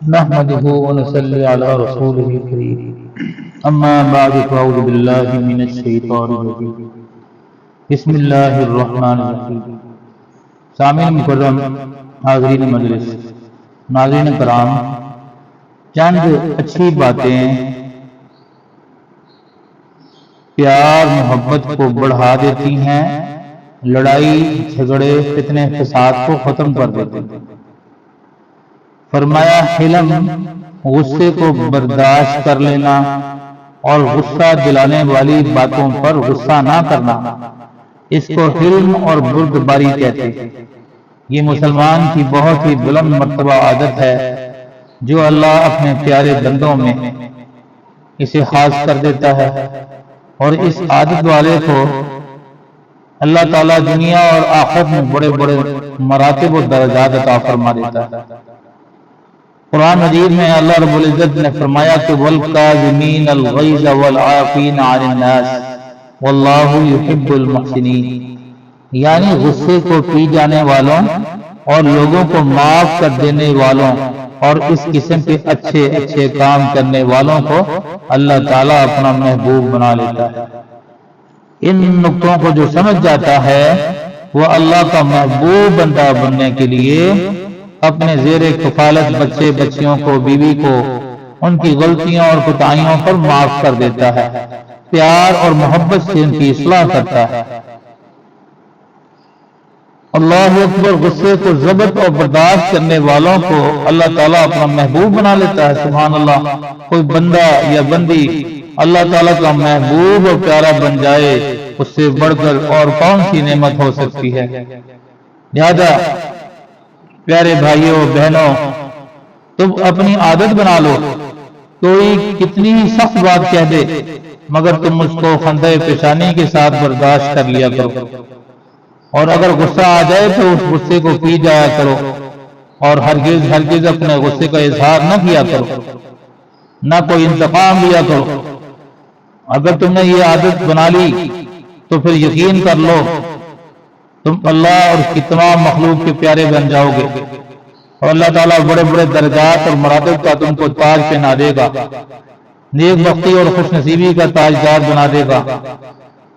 نحمده ونصلي على رسوله الكريم اما بعد فاعوذ بالله من الشیطان الرجیم بسم اللہ الرحمن الرحیم۔ سامعین مکرم، حاضرین مجلس، ناظرین کرام، چند اچھی باتیں پیار محبت کو بڑھا دیتی ہیں، لڑائی جھگڑے فتنے فساد کو ختم کر دیتی ہیں۔ فرمایا حلم، غصے کو برداشت کر لینا اور غصہ دلانے والی باتوں پر غصہ نہ کرنا، اس کو حلم اور بردباری کہتے ہیں۔ یہ مسلمان کی بہت ہی بلند مرتبہ عادت ہے جو اللہ اپنے پیارے بندوں میں اسے خاص کر دیتا ہے، اور اس عادت والے کو اللہ تعالیٰ دنیا اور آخرت میں بڑے بڑے مراتب و درجات عطا فرما دیتا ہے۔ قرآن مجید میں اللہ رب العزت نے فرمایا کہ وَالْكَاظِمِينَ الْغَيْظَ وَالْعَافِينَ عَنِ النَّاسِ وَاللَّهُ يُحِبُّ الْمُحْسِنِينَ، یعنی غصے کو پی جانے والوں اور لوگوں کو معاف کر دینے والوں اور اس قسم کے اچھے اچھے کام کرنے والوں کو اللہ تعالیٰ اپنا محبوب بنا لیتا ہے۔ ان نقطوں کو جو سمجھ جاتا ہے وہ اللہ کا محبوب بندہ بننے کے لیے اپنے زیر کفالت بچے بچیوں کو، بیوی کو، ان کی غلطیوں اور کوتاہیوں پر معاف کر دیتا ہے، پیار اور محبت سے ان کی اصلاح کرتا ہے۔ اللہ اکبر، غصے کو ضبط اور برداشت کرنے والوں کو اللہ تعالیٰ اپنا محبوب بنا لیتا ہے۔ سبحان اللہ، کوئی بندہ یا بندی اللہ تعالیٰ کا محبوب اور پیارا بن جائے، اس سے بڑھ کر اور کون سی نعمت ہو سکتی ہے۔ لہذا پیارے بھائیوں بہنوں، تم اپنی عادت بنا لو، کوئی کتنی ہی سخت بات کہہ دے مگر تم اس کو خندہ پیشانی کے ساتھ برداشت کر لیا کرو، اور اگر غصہ آ جائے تو اس غصے کو پی جایا کرو، اور ہرگز اپنے غصے کا اظہار نہ کیا کرو، نہ کوئی انتقام لیا کرو۔ اگر تم نے یہ عادت بنا لی تو پھر یقین کر لو تم اللہ اور اس کی تمام مخلوق کے پیارے بن جاؤ گے، اور اللہ تعالیٰ بڑے بڑے درجات اور مراتب کا تم کو تاج پہنا دے گا، نیک بختی اور خوش نصیبی کا تاجدار بنا دے گا۔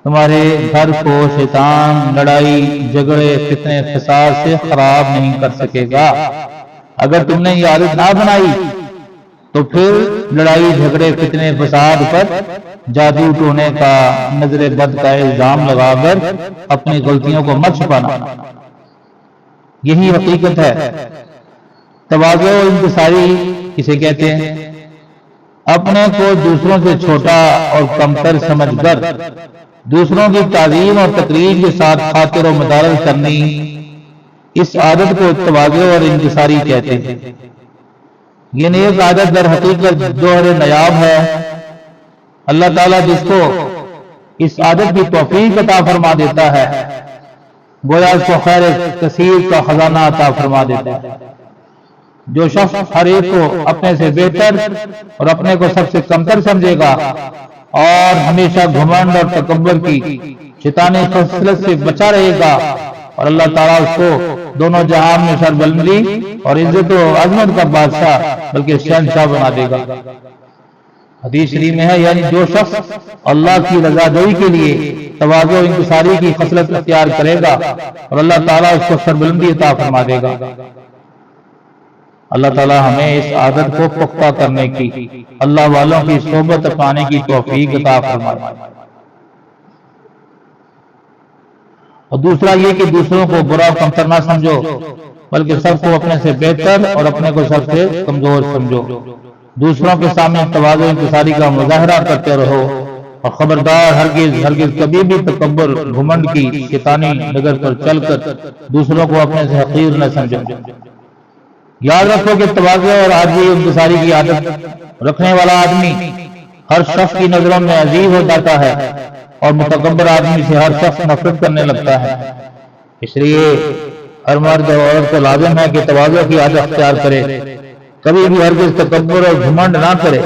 تمہارے گھر کو شیطان لڑائی جھگڑے فتنے فساد سے خراب نہیں کر سکے گا۔ اگر تم نے یہ عادت نہ بنائی تو پھر لڑائی جھگڑے فتنے فساد پر جادو ٹونے کا، نظر بد کا الزام لگا کر اپنی غلطیوں کو مت چھپانا۔ یہی حقیقت ہے۔ تواضع و انکساری کسے کہتے ہیں؟ اپنے کو دوسروں سے چھوٹا اور کمتر سمجھ کر دوسروں کی تعظیم اور تقریر کے ساتھ خاطر و مدارت کرنی، اس عادت کو تواضع اور انکساری کہتے ہیں۔ یہ نیک عادت در حقیقت جوہر نیاب ہے۔ اللہ تعالیٰ جس کو اس عادت کی توفیق عطا فرما دیتا ہے، گویا اس کو خیر کثیر کا خزانہ عطا فرما دیتا ہے۔ جو شخص ہر ایک کو اپنے سے بہتر اور اپنے کو سب سے کمتر سمجھے گا اور ہمیشہ گھمنڈ اور تکبر کی شیطانی خصلت سے بچا رہے گا، اور اللہ تعالیٰ اس کو دونوں جہان میں سربلندی اور عزت و عظمت کا بادشاہ بلکہ شہنشاہ بنا دے گا۔ حدیث شریف میں ہے، یعنی جو شخص اللہ کی رضا جوئی کے لیے تواضع و انکساری کی خصلت اختیار کرے گا اور اللہ تعالیٰ اس کو سربلندی عطا فرما دے گا۔ اللہ تعالیٰ ہمیں اس عادت کو پختہ کرنے کی، اللہ والوں کی صحبت پانے کی توفیق عطا فرمائے۔ اور دوسرا یہ کہ دوسروں کو برا و کمتر نہ سمجھو، بلکہ سب کو اپنے سے بہتر اور اپنے کو سب سے کمزور سمجھو۔ دوسروں کے سامنے تواضع و انکساری کا مظاہرہ کرتے رہو، اور خبردار ہرگز کبھی بھی تکبر گھمنڈ کی شیطانی ڈگر پر چل کر دوسروں کو اپنے سے حقیر نہ سمجھو۔ یاد رکھو کہ تواضع اور عاجزی و انکساری کی عادت رکھنے والا آدمی ہر شخص کی نظروں میں عزیز ہو جاتا ہے، اور متکبر آدمی سے ہر شخص نفرت کرنے لگتا ہے۔ اس لیے ہر مرد اور عورت کو لازم ہے کہ تواضع کی عادت اختیار کرے، کبھی بھی ہرگز تکبر اور گھمنڈ نہ کرے۔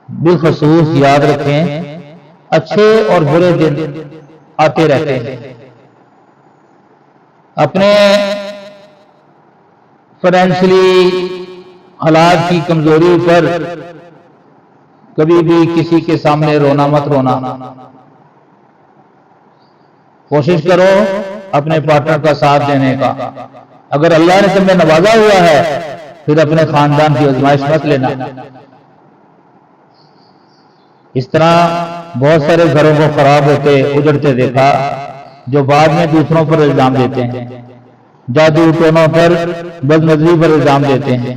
بالخصوص یاد رکھیں، اچھے اور برے دن آتے رہتے ہیں۔ اپنے فائنینشلی حالات کی کمزوری پر کبھی بھی کسی کے سامنے رونا مت رونا، کوشش کرو اپنے پارٹنر کا ساتھ دینے کا۔ اگر اللہ نے تمہیں نوازا ہوا ہے پھر اپنے خاندان کی آزمائش مت لینا۔ اس طرح بہت سارے گھروں کو خراب ہوتے اجڑتے دیکھا جو بعد میں دوسروں پر الزام دیتے ہیں، جادو ٹونوں پر، بد نظری پر الزام دیتے ہیں۔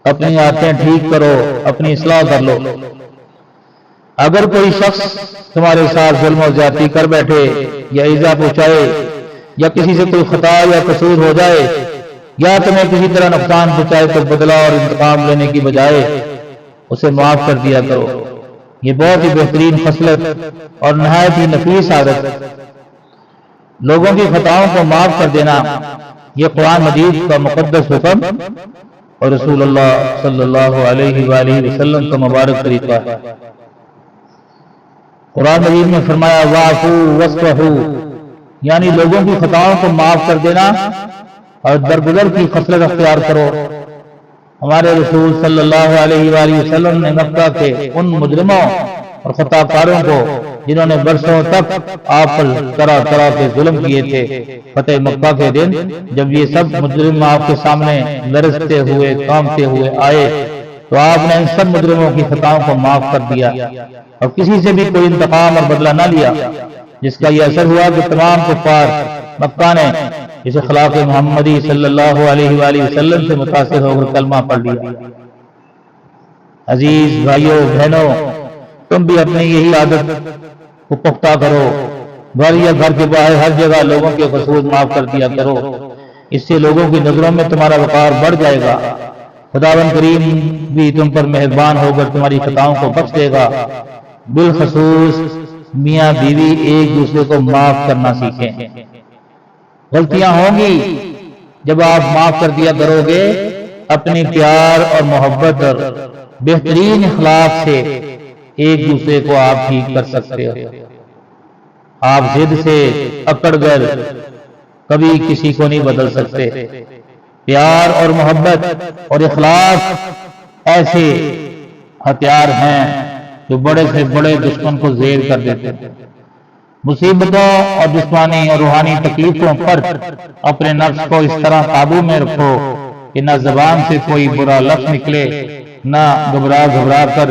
اپنی عادتیں ٹھیک کرو، اپنی اصلاح کر لو۔ اگر کوئی شخص تمہارے ساتھ ظلم و زیادتی کر بیٹھے یا ایذا پہنچائے یا کسی سے کوئی خطا یا قصور ہو جائے یا تمہیں کسی طرح نقصان پہنچائے تو بدلہ اور انتقام لینے کی بجائے اسے معاف کر دیا کرو۔ یہ بہت ہی بہترین خصلت اور نہایت ہی نفیس عادت ہے۔ لوگوں کی خطاؤں کو معاف کر دینا یہ قرآن مجید کا مقدس حکم اور رسول اللہ صلی اللہ علیہ وآلہ وسلم کا مبارک طریقہ ہے۔ قرآن مجید میں فرمایا واعفوا واصفحوا، یعنی لوگوں کی خطاؤں کو معاف کر دینا اور درگزر کی خصلت اختیار کرو۔ ہمارے رسول صلی اللہ علیہ وآلہ وسلم نے مکہ کے ان مجرموں اور خطا کاروں کو جنہوں نے برسوں تک آپ پر طرح طرح کے ظلم کیے تھے، فتح مکہ کے دن جب یہ سب مجرم آپ کے سامنے لرزتے ہوئے کانپتے ہوئے آئے تو آپ نے ان سب مجرموں کی خطاؤں کو معاف کر دیا اور کسی سے بھی کوئی انتقام اور بدلہ نہ لیا، جس کا یہ اثر ہوا کہ تمام کفار مکہ نے اس اخلاق محمدی صلی اللہ علیہ وآلہ وسلم سے متاثر ہو کر کلمہ پڑھ لیا۔ عزیز بھائیوں بہنوں، تم بھی اپنی یہی عادت کو پختہ کرو، گھر یا گھر کے باہر ہر جگہ لوگوں کے قصور معاف کر دیا کرو، اس سے لوگوں کی نظروں میں تمہارا وقار بڑھ جائے گا۔ خداوند کریم بھی تم پر مہربان ہو کر تمہاری خطاؤں کو بخش دے گا۔ بالخصوص میاں بیوی ایک دوسرے کو معاف کرنا سیکھیں۔ غلطیاں ہوں گی، جب آپ معاف کر دیا کرو گے اپنی پیار اور محبت اور بہترین اخلاق سے ایک دوسرے کو آپ ٹھیک کر سکتے ہو۔ آپ ضد سے اکڑ کر کبھی کسی کو نہیں بدل سکتے۔ پیار اور محبت اور اخلاق ایسے ہتھیار ہیں جو بڑے سے بڑے دشمن کو زیر کر دیتے ہیں۔ مصیبتوں اور جسمانی اور روحانی تکلیفوں پر اپنے نفس کو اس طرح قابو میں رکھو کہ نہ زبان سے کوئی برا لفظ نکلے، نہ گھبرا کر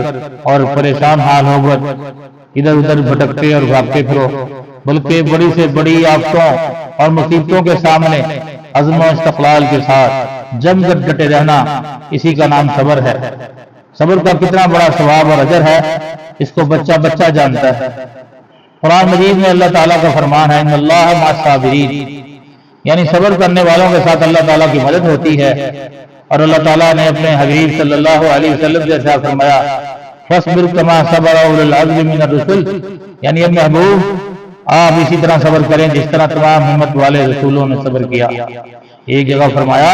اور پریشان حال ہو کر ادھر ادھر بھٹکتے اور بھاگتے پھرو، بلکہ بڑی سے بڑی آفتوں اور مصیبتوں کے سامنے عزم و استقلال کے ساتھ جم کر ڈٹے رہنا، اسی کا نام صبر ہے۔ صبر کا کتنا بڑا ثواب اور اجر ہے اس کو بچہ بچہ جانتا ہے۔ قرآن مجید میں اللہ تعالیٰ کا فرمان ہے ان اللہ مع الصابرین، یعنی صبر کرنے والوں کے ساتھ اللہ تعالیٰ کی مدد ہوتی ہے۔ اور اللہ تعالیٰ نے اپنے حبیب صلی اللہ علیہ وسلم جیسا فرمایا فاصبر کما صبر اولو العزم من الرسل، یعنی اب محبوب آپ اسی طرح صبر کریں جس طرح تمام ہمت والے رسولوں نے صبر کیا۔ ایک جگہ فرمایا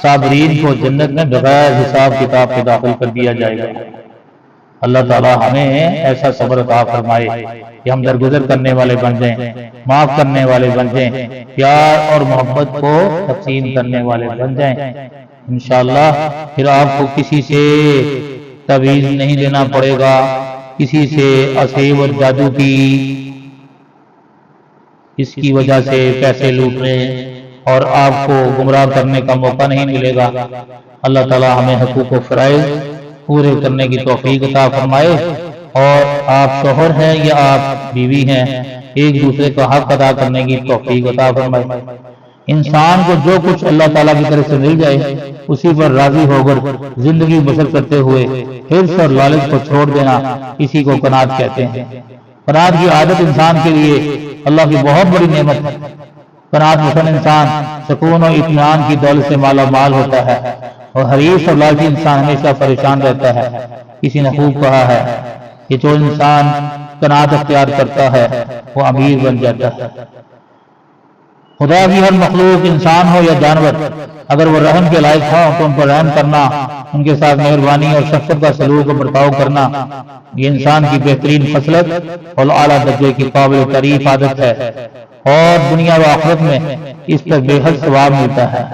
صابرین کو جنت میں بغیر حساب کتاب کے داخل کر دیا جائے گا۔ اللہ تعالیٰ ہمیں ایسا صبر عطا فرمائے کہ ہم درگزر کرنے والے بن جائیں، معاف کرنے والے بن جائیں، پیار اور محبت کو تقسیم کرنے والے بن جائیں۔ انشاءاللہ پھر آپ کو کسی سے تعویذ نہیں لینا پڑے گا، کسی سے اسیب اور جادو کی اس کی وجہ سے پیسے لوٹنے اور آپ کو گمراہ کرنے کا موقع نہیں ملے گا۔ اللہ تعالیٰ ہمیں حقوق و فرائض پورے کرنے کی توفیق عطا فرمائے، اور آپ شوہر ہیں یا آپ بیوی ہیں ایک دوسرے کا حق ادا کرنے کی توفیق عطا فرمائے۔ انسان کو جو کچھ اللہ تعالیٰ کی طرف سے مل جائے اسی پر راضی ہو کر زندگی بسر کرتے ہوئے حرص اور لالچ کو چھوڑ دینا، اسی کو قناعت کہتے ہیں۔ قناعت کی عادت انسان کے لیے اللہ کی بہت بڑی نعمت ہے۔ قناعت پسند انسان سکون و اطمینان کی دولت سے مالا مال ہوتا ہے، اور حریص اور لالچی انسان ہمیشہ پریشان رہتا ہے۔ کسی نے خوب کہا ہے کہ جو انسان قناعت اختیار کرتا ہے وہ امیر بن جاتا ہے۔ خدا کی ہر مخلوق انسان ہو یا جانور اگر وہ رحم کے لائق ہوں تو ان پر رحم کرنا، ان کے ساتھ مہربانی اور شفقت کا سلوک و برتاؤ کرنا، یہ انسان کی بہترین خصلت اور اعلیٰ درجے کی قابل تعریف عادت ہے، اور دنیا و آخرت میں اس پر بے حد ثواب ملتا ہے۔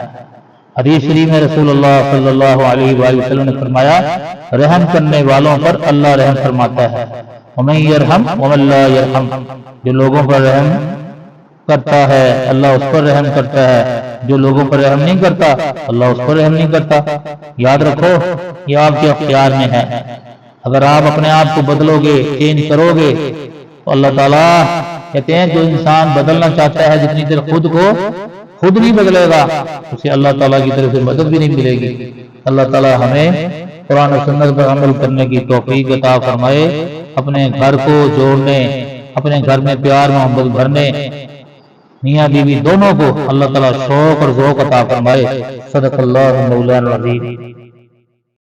حدیث شریف میں رسول اللہ صلی اللہ علیہ وآلہ وسلم نے فرمایا رحم کرنے والوں پر اللہ رحم فرماتا ہے، ومن یرحم ومن لا یرحم، جو لوگوں پر رحم کرتا ہے اللہ اس پر رحم کرتا ہے، جو لوگوں پر رحم نہیں کرتا اللہ اس پر رحم نہیں کرتا۔ یاد رکھو یہ آپ کے اختیار میں ہے، اگر آپ اپنے آپ کو بدلو گے، چینج کرو گے تو اللہ تعالیٰ کہتے ہیں جو انسان بدلنا چاہتا ہے جتنی دیر خود کو خود نہیں بدلے گا اسے اللہ تعالیٰ کی طرف سے مدد بھی نہیں ملے گی۔ اللہ تعالیٰ ہمیں قرآن و سنت پر عمل کرنے کی توفیق عطا فرمائے، اپنے گھر کو جوڑنے، اپنے گھر میں پیار محبت بھرنے، میاں بیوی دونوں کو اللہ تعالیٰ شوق اور ذوق عطا فرمائے۔ صدق اللہ مولانا العظیم۔